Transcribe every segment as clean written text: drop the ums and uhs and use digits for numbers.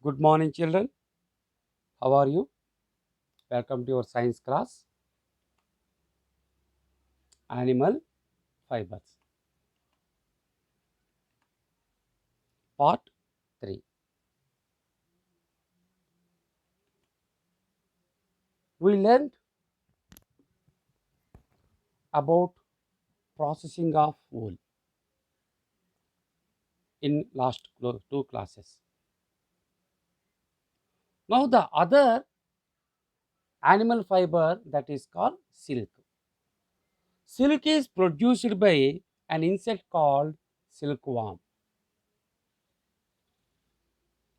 Good morning, children. How are you? Welcome to your science class. Animal fibers. Part 3. We learned about processing of wool in last two classes. Now the other animal fiber that is called silk. Silk is produced by an insect called silkworm.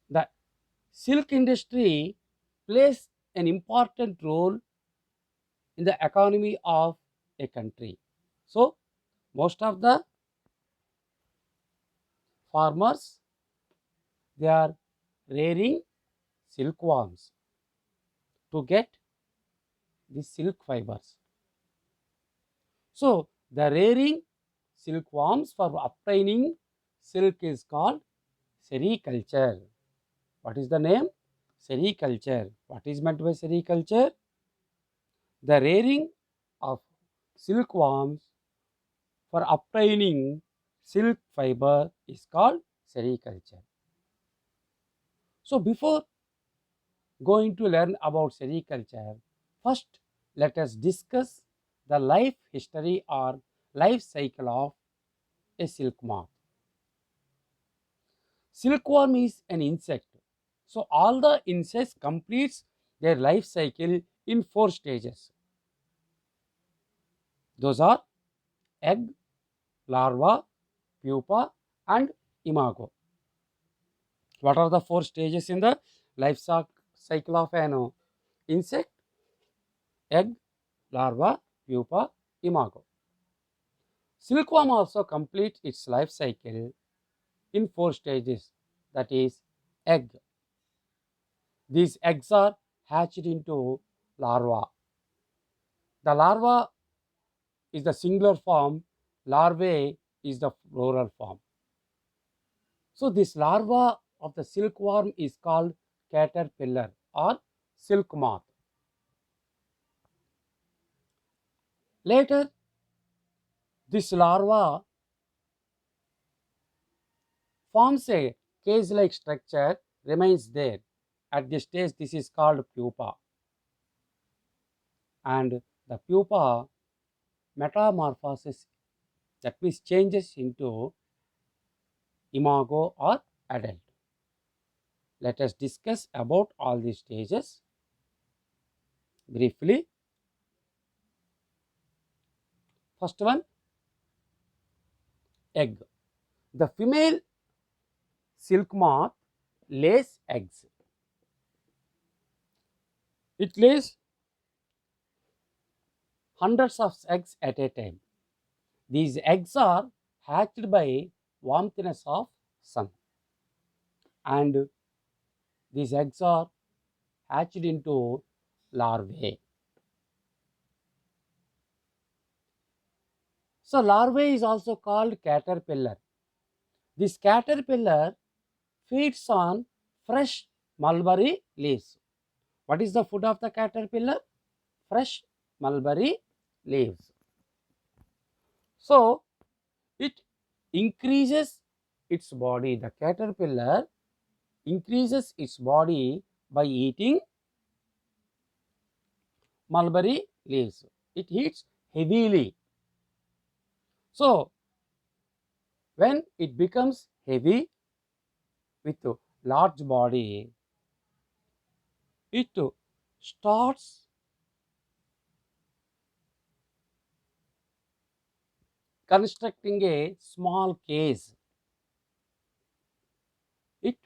The silk industry plays an important role in the economy of a country. So most of the farmers, they are rearing silkworms to get the silk fibers. So the rearing silkworms for obtaining silk is called sericulture. What is the name? Sericulture. What is meant by sericulture? The rearing of silkworms for obtaining silk fiber is called sericulture. So before going to learn about sericulture, first let us discuss the life history or life cycle of a silk moth. Silkworm is an insect. So all the insects completes their life cycle in 4 stages. Those are egg, larva, pupa and imago. What are the 4 stages in the life cycle of an insect? Egg, larva, pupa, imago. Silkworm also completes its life cycle in 4 stages, that is egg. These eggs are hatched into larva. The larva is the singular form, larvae is the plural form. So this larva of the silkworm is called caterpillar or silk moth. Later, this larva forms a cage-like structure, remains there. At this stage, this is called pupa. And the pupa metamorphoses, that means changes into imago or adult. Let us discuss about all these stages briefly. First one, egg. The female silk moth lays eggs. It lays hundreds of eggs at a time. These eggs are hatched by warmthness of sun, and these eggs are hatched into larvae. So larvae is also called caterpillar. This caterpillar feeds on fresh mulberry leaves. What is the food of the caterpillar? Fresh mulberry leaves. So it increases its body. The caterpillar increases its body by eating mulberry leaves. It eats heavily. So when it becomes heavy with a large body, it starts constructing a small cage. It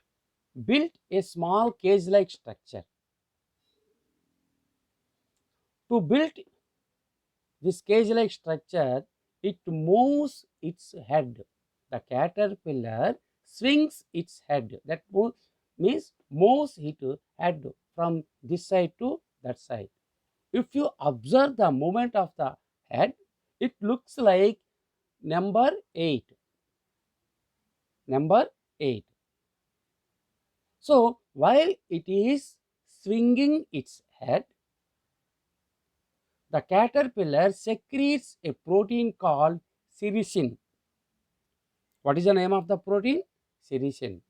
built a small cage-like structure. To build this cage-like structure, it moves its head. The caterpillar swings its head. That means moves its head from this side to that side. If you observe the movement of the head, it looks like number 8. Number 8. So while it is swinging its head, the caterpillar secretes a protein called sericin. What is the name of the protein? Sericin.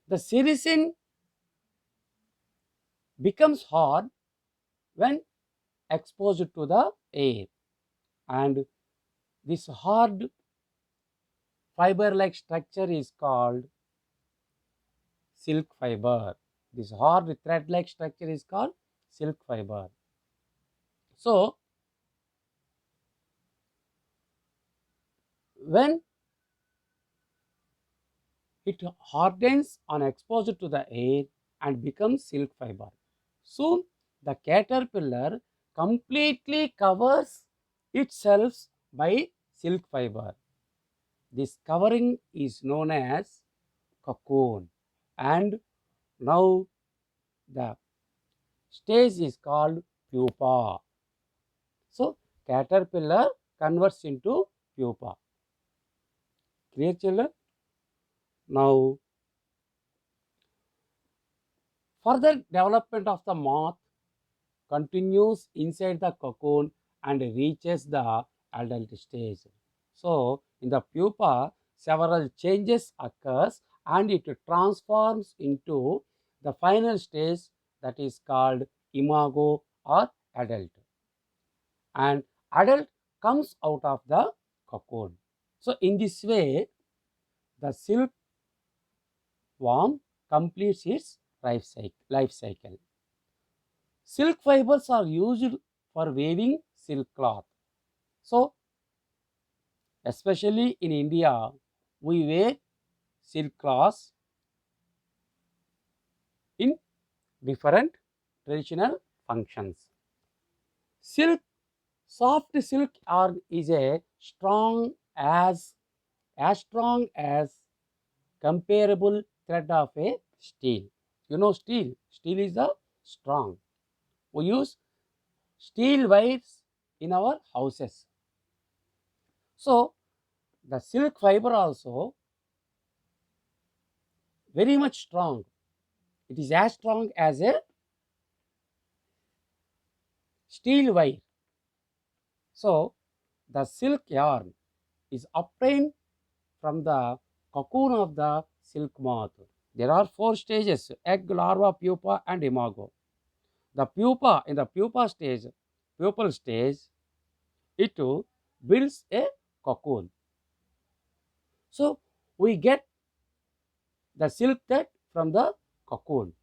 The sericin becomes hard when exposed to the air, and this hard fiber like structure is called silk fiber. This hard thread like structure is called silk fiber. So when it hardens on exposure to the air and becomes silk fiber. Soon the caterpillar completely covers itself by silk fiber. This covering is known as cocoon, and now the stage is called pupa. So caterpillar converts into pupa. Clear, children? Now further development of the moth continues inside the cocoon and reaches the adult stage. So in the pupa, several changes occurs and it transforms into the final stage, that is called imago or adult. And adult comes out of the cocoon. So in this way, the silkworm completes its life cycle. Silk fibers are used for weaving silk cloth. So, especially in India, we wear silk cloths in different traditional functions. Silk, soft silk yarn is as strong as comparable thread of a steel. You know steel. Steel is the strong. We use steel wires in our houses. So the silk fiber also very much strong. It is as strong as a steel wire. So the silk yarn is obtained from the cocoon of the silk moth. There are four stages: egg, larva, pupa, and imago. The pupa, in the pupal stage, it builds a cocoon. So we get the silk thread from the cocoon.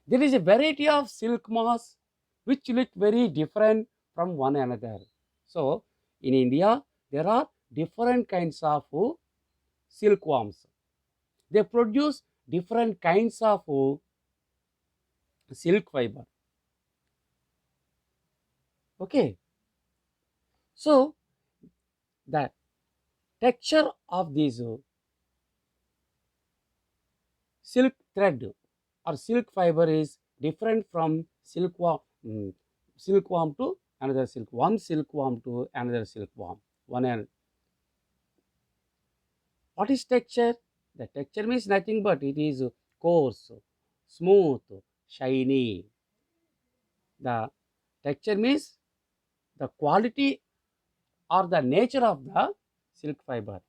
There is a variety of silk moths which look very different from one another. So in India, there are different kinds of silkworms. They produce different kinds of silk fiber. Okay. So the texture of these silk thread or silk fiber is different from silkworm to another silkworm, silkworm to another silkworm. What is texture? The texture means nothing but it is coarse, smooth, shiny. The texture means the quality or the nature of the silk fiber.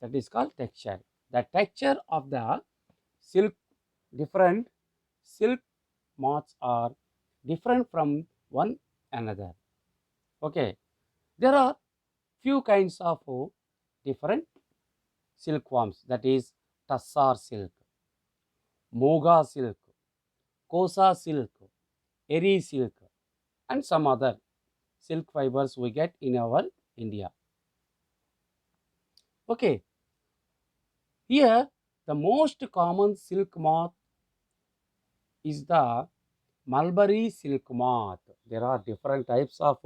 That is called texture. The texture of the silk, different silk moths are different from one another. Okay. There are few kinds of different silkworms, that is tussar silk, moga silk, kosa silk, eri silk, and some other silk fibers we get in our India. Okay, here the most common silk moth is the mulberry silk moth. There are different types of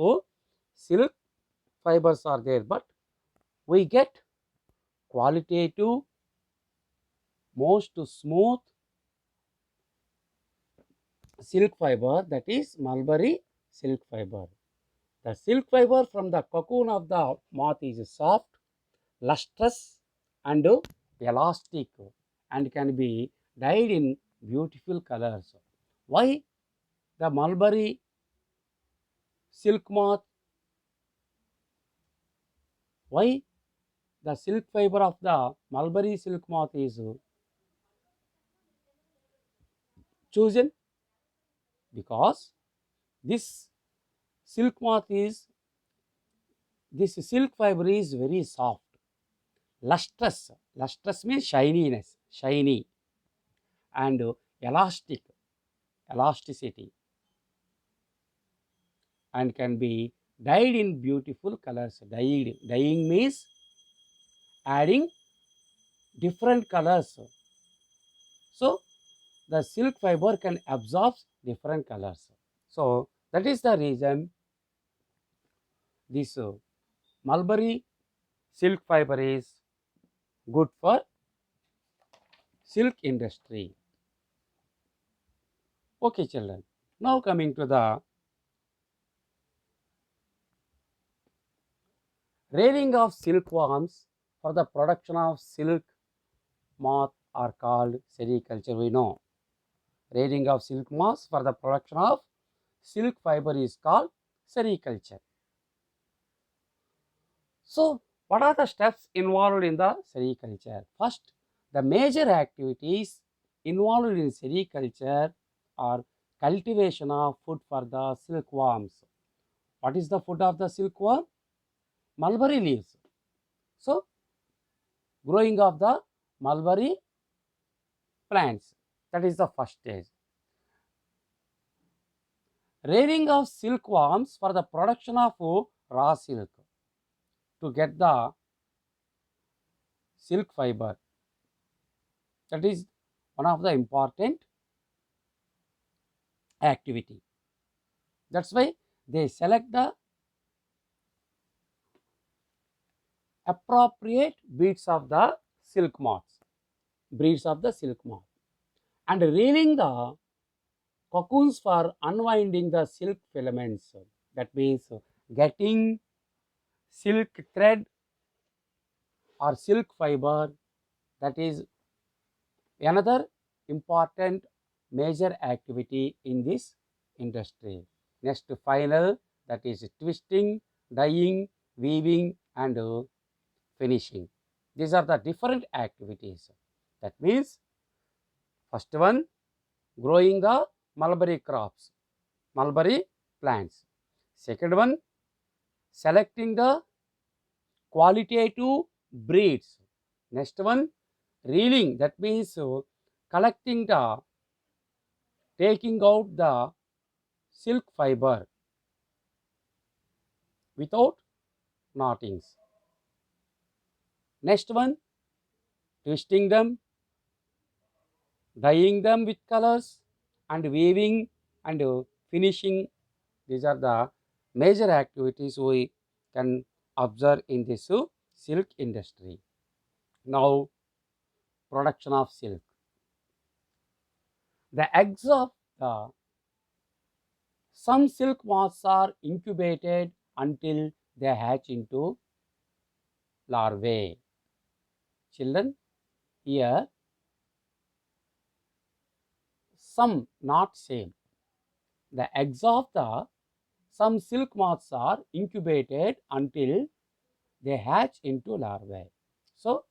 silk fibers are there, but we get qualitative, most smooth silk fiber, that is mulberry silk fiber. The silk fiber from the cocoon of the moth is soft, lustrous, and elastic, and can be dyed in beautiful colors. Why the mulberry silk moth? Why the silk fiber of the mulberry silk moth is chosen? Because this silk moth is, this silk fiber is very soft, lustrous. Lustrous means shininess, shiny, and elastic, elasticity, and can be dyed in beautiful colors. Dyeing means adding different colors. So the silk fiber can absorb different colors. So that is the reason this mulberry silk fiber is good for silk industry. Okay, children. Now coming to the rearing of silkworms for the production of silk moth are called sericulture. We know rearing of silk moths for the production of silk fiber is called sericulture. So, what are the steps involved in the sericulture? First, the major activities involved in sericulture are cultivation of food for the silkworms. What is the food of the silkworm? Mulberry leaves. So, growing of the mulberry plants. That is the first stage. Rearing of silkworms for the production of raw silk to get the silk fiber. That is one of the important activity. That's why they select the appropriate breeds of the silk moths, and reeling the cocoons for unwinding the silk filaments. That means getting silk thread or silk fiber. That is another important major activity in this industry. Next, final, that is twisting, dyeing, weaving, and finishing. These are the different activities. That means first one, growing the mulberry crops, mulberry plants. Second one, selecting the qualitative breeds. Next one, reeling, that means collecting the, taking out the silk fiber without knottings. Next one, twisting them, dyeing them with colors, and weaving and finishing. These are the major activities we can observe in this silk industry. Now, production of silk. The eggs of the some silk moths are incubated until they hatch into larvae. Children, here some, not same. The eggs of the some silk moths are incubated until they hatch into larvae. So,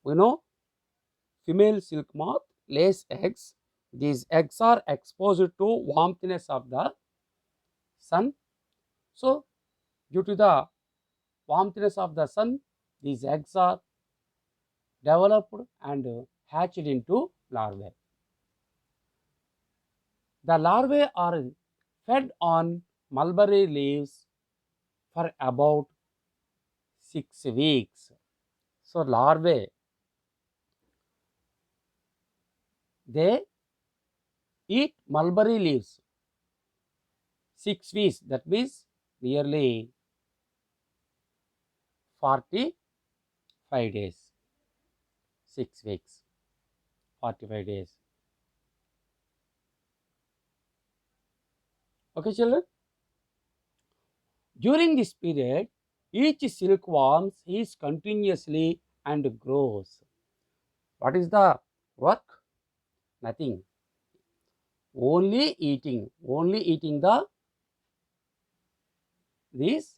we know female silk moth lays eggs. These eggs are exposed to warmthness of the sun. So, due to the warmthness of the sun, these eggs are developed and hatched into larvae. The larvae are fed on mulberry leaves for about 6 weeks. So, larvae, they eat mulberry leaves 6 weeks. That means nearly 45 days. 6 weeks, 45 days. Okay, children? During this period, each silkworm is continuously and grows. What is the work? Nothing. Only eating these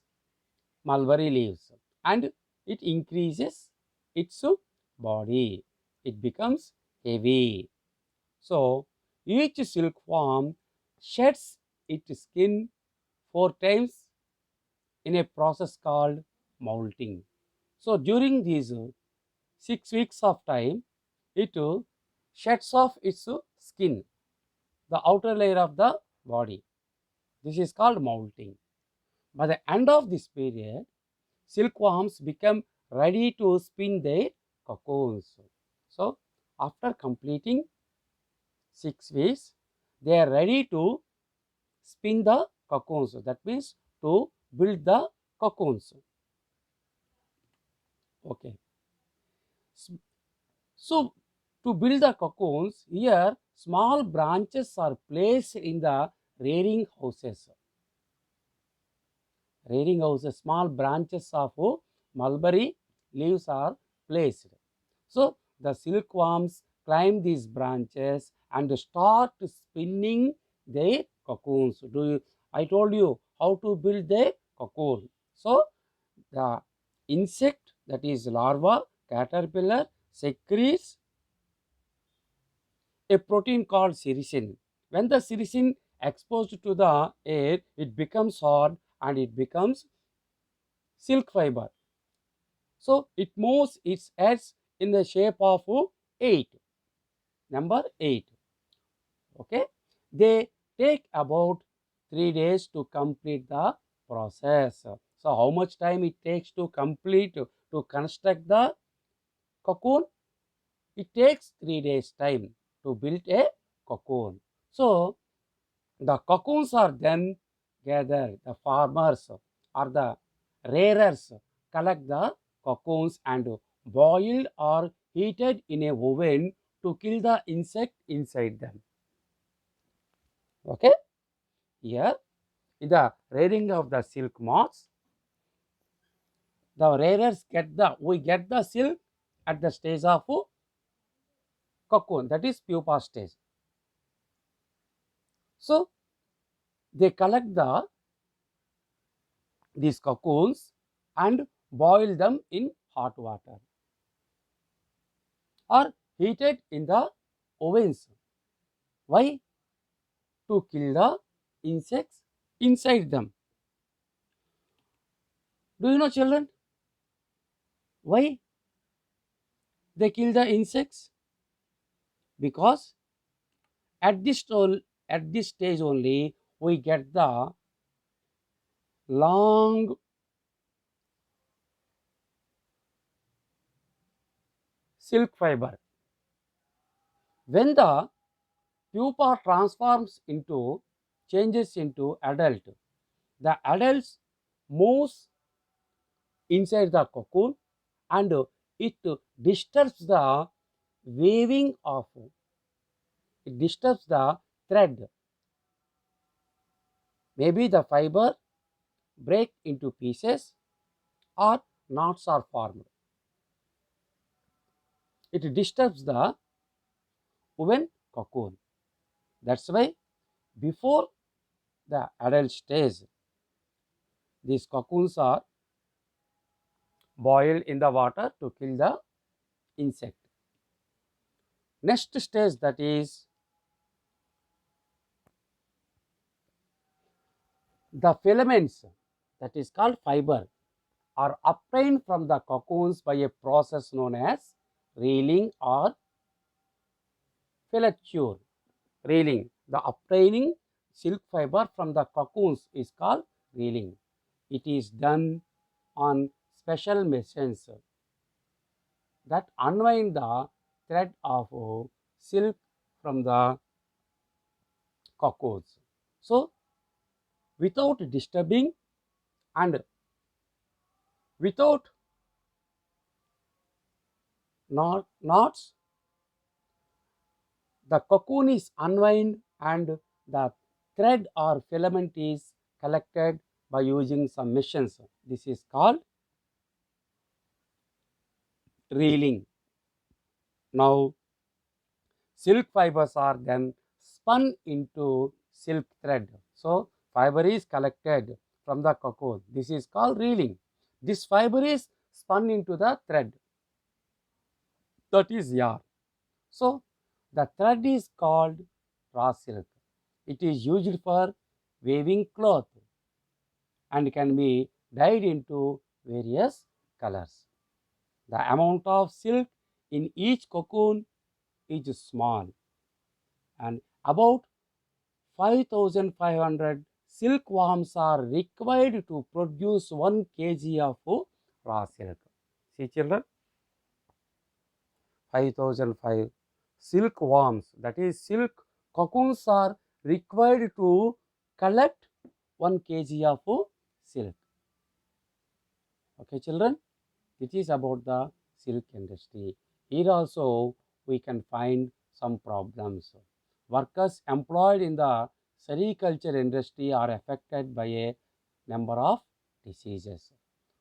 mulberry leaves, and it increases its body. It becomes heavy. So each silkworm sheds its skin 4 times in a process called molting. So during these 6 weeks of time, it sheds off its skin, the outer layer of the body. This is called molting. By the end of this period, silkworms become ready to spin their cocoons. So after completing 6 weeks, they are ready to spin the cocoons. That means to build the cocoons. Okay. So to build the cocoons, here small branches are placed in the rearing houses. Rearing houses, small branches of mulberry leaves are placed. So the silkworms climb these branches and start spinning their cocoons. I told you how to build the cocoon. So the insect, that is larva, caterpillar, secretes a protein called sericin. When the sericin exposed to the air, it becomes hard and it becomes silk fiber. So it moves its heads in the shape of 8. Number 8. Okay. They take about 3 days to complete the process. So how much time it takes to complete to construct the cocoon? It takes 3 days time to build a cocoon. So the cocoons are then gathered. The farmers or the rearers collect the cocoons and boiled or heated in a oven to kill the insect inside them. Okay. Here in the rearing of the silk moths, the rearers we get the silk at the stage of cocoon, that is pupa stage. So they collect these cocoons and boil them in hot water or heated in the ovens. Why? To kill the insects inside them. Do you know, children, why they kill the insects? Because at this stage only we get the long silk fiber. When the pupa changes into adult, the adults moves inside the cocoon and it disturbs the weaving of, it disturbs the thread. Maybe the fiber break into pieces or knots are formed. It disturbs the woven cocoon. That's why before the adult stage, these cocoons are boiled in the water to kill the insect. Next stage, that is the filaments, that is called fiber, are obtained from the cocoons by a process known as reeling or filature. Reeling. The obtaining silk fiber from the cocoons is called reeling. It is done on special machines that unwind the thread of silk from the cocoons. So, without disturbing and without knots, the cocoon is unwind and the thread or filament is collected by using some machines. This is called reeling. Now, Silk fibers are then spun into silk thread. So fiber is collected from the cocoon. This is called reeling. This fiber is spun into the thread, that is yarn. So the thread is called raw silk. It is used for weaving cloth and can be dyed into various colors. The amount of silk in each cocoon is small, and about 5,500 silkworms are required to produce 1 kg of raw silk. See children, 5,005 silkworms, that is silk cocoons, are required to collect 1 kg of silk. Okay children, it is about the silk industry. Here also we can find some problems. Workers employed in the sericulture industry are affected by a number of diseases.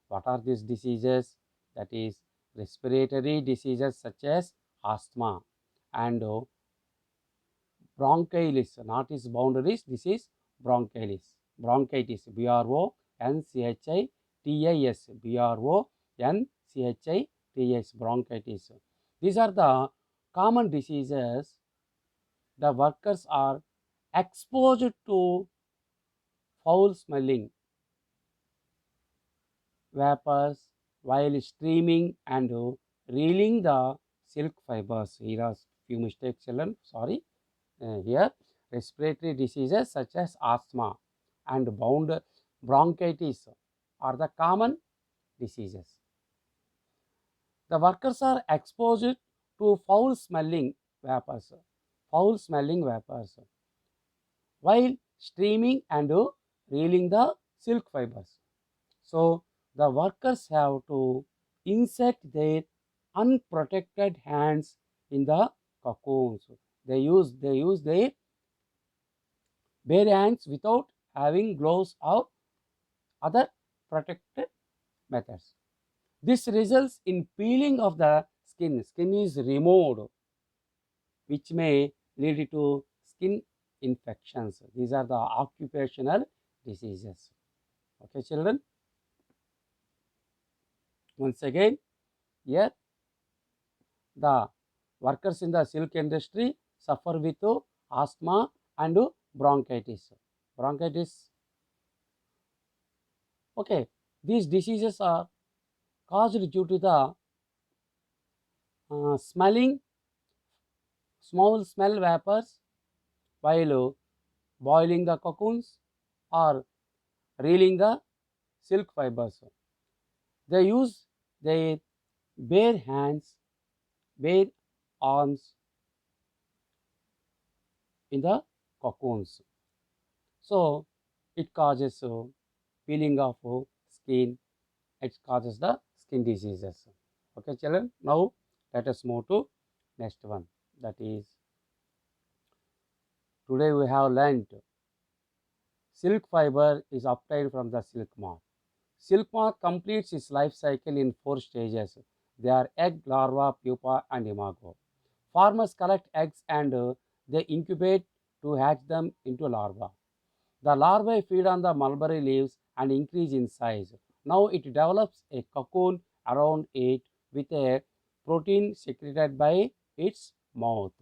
What are these diseases? That is respiratory diseases such as asthma and bronchitis, not its boundaries, this is bronchitis. Bronchitis, BRONCHITIS, BRONCHITIS, bronchitis. These are the common diseases. The workers are exposed to foul smelling vapors while streaming and reeling the silk fibers. Here are few mistakes children, sorry. Here respiratory diseases such as asthma and bronchitis are the common diseases. The workers are exposed to foul smelling vapors while streaming and reeling the silk fibers. So the workers have to insert their unprotected hands in the cocoons. They use their bare hands without having gloves or other protected methods. This results in peeling of the skin. Skin is removed, which may lead to skin infections. These are the occupational diseases. Okay, children. Once again, here the workers in the silk industry suffer with asthma and bronchitis. Bronchitis. Okay, these diseases are caused due to the smelling small smell vapors while boiling the cocoons or reeling the silk fibers. They use their bare hands, bare arms in the cocoons. So it causes peeling of skin. It causes the skin diseases. Okay, children. Now let us move to next one. That is, today we have learnt silk fiber is obtained from the silk moth. Silk moth completes its life cycle in 4 stages. They are egg, larva, pupa, and imago. Farmers collect eggs and they incubate to hatch them into larvae. The larvae feed on the mulberry leaves and increase in size. Now it develops a cocoon around it with a protein secreted by its mouth.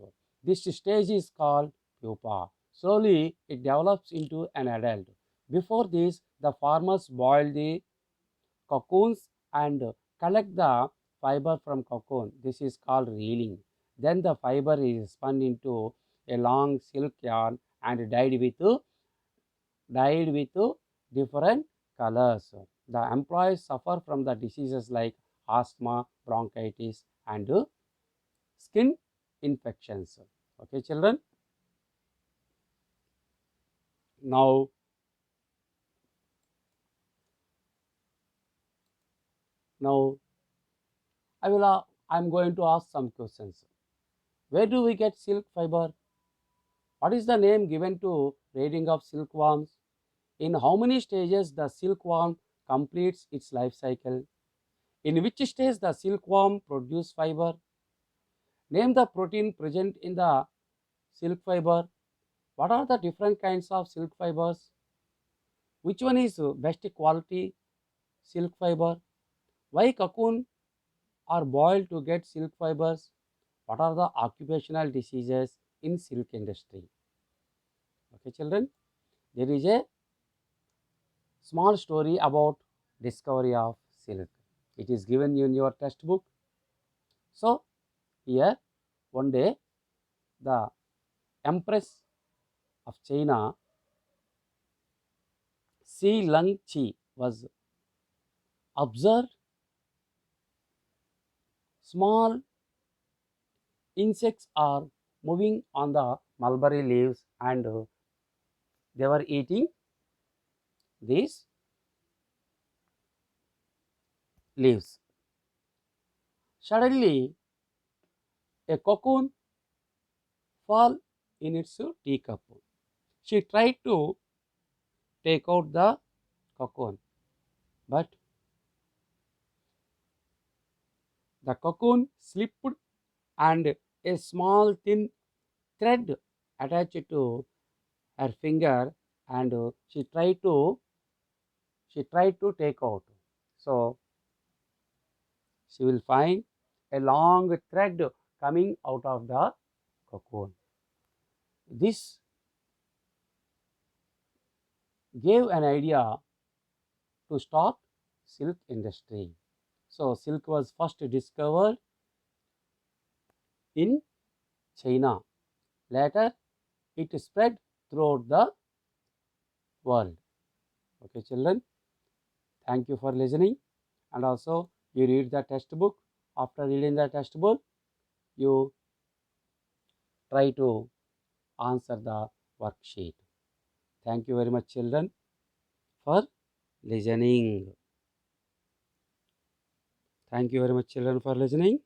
This stage is called pupa. Slowly it develops into an adult. Before this, the farmers boil the cocoons and collect the fiber from cocoon. This is called reeling. Then the fiber is spun into a long silk yarn and dyed with different colors. The employees suffer from the diseases like asthma, bronchitis, and skin infections. Okay, children. Now, now I'm going to ask some questions. Where do we get silk fiber? What is the name given to rearing of silkworms? In how many stages the silkworm completes its life cycle? In which stage the silkworm produce fiber? Name the protein present in the silk fiber. What are the different kinds of silk fibers? Which one is best quality silk fiber? Why cocoon are boiled to get silk fibers? What are the occupational diseases in silk industry? Okay, children, there is a small story about discovery of silk. It is given in your textbook. So here one day the Empress of China, Xi Lung Chi, was observed small insects are moving on the mulberry leaves, and they were eating these leaves. Suddenly a cocoon fall in its teacup. She tried to take out the cocoon, but the cocoon slipped and a small thin thread attached to her finger, and she tried to take out. So she will find a long thread coming out of the cocoon. This gave an idea to start silk industry. So silk was first discovered in China. Later it spread throughout the world. Okay, children, thank you for listening. And also you read the textbook. After reading the textbook, you try to answer the worksheet. Thank you very much, children, for listening. Thank you very much, children, for listening.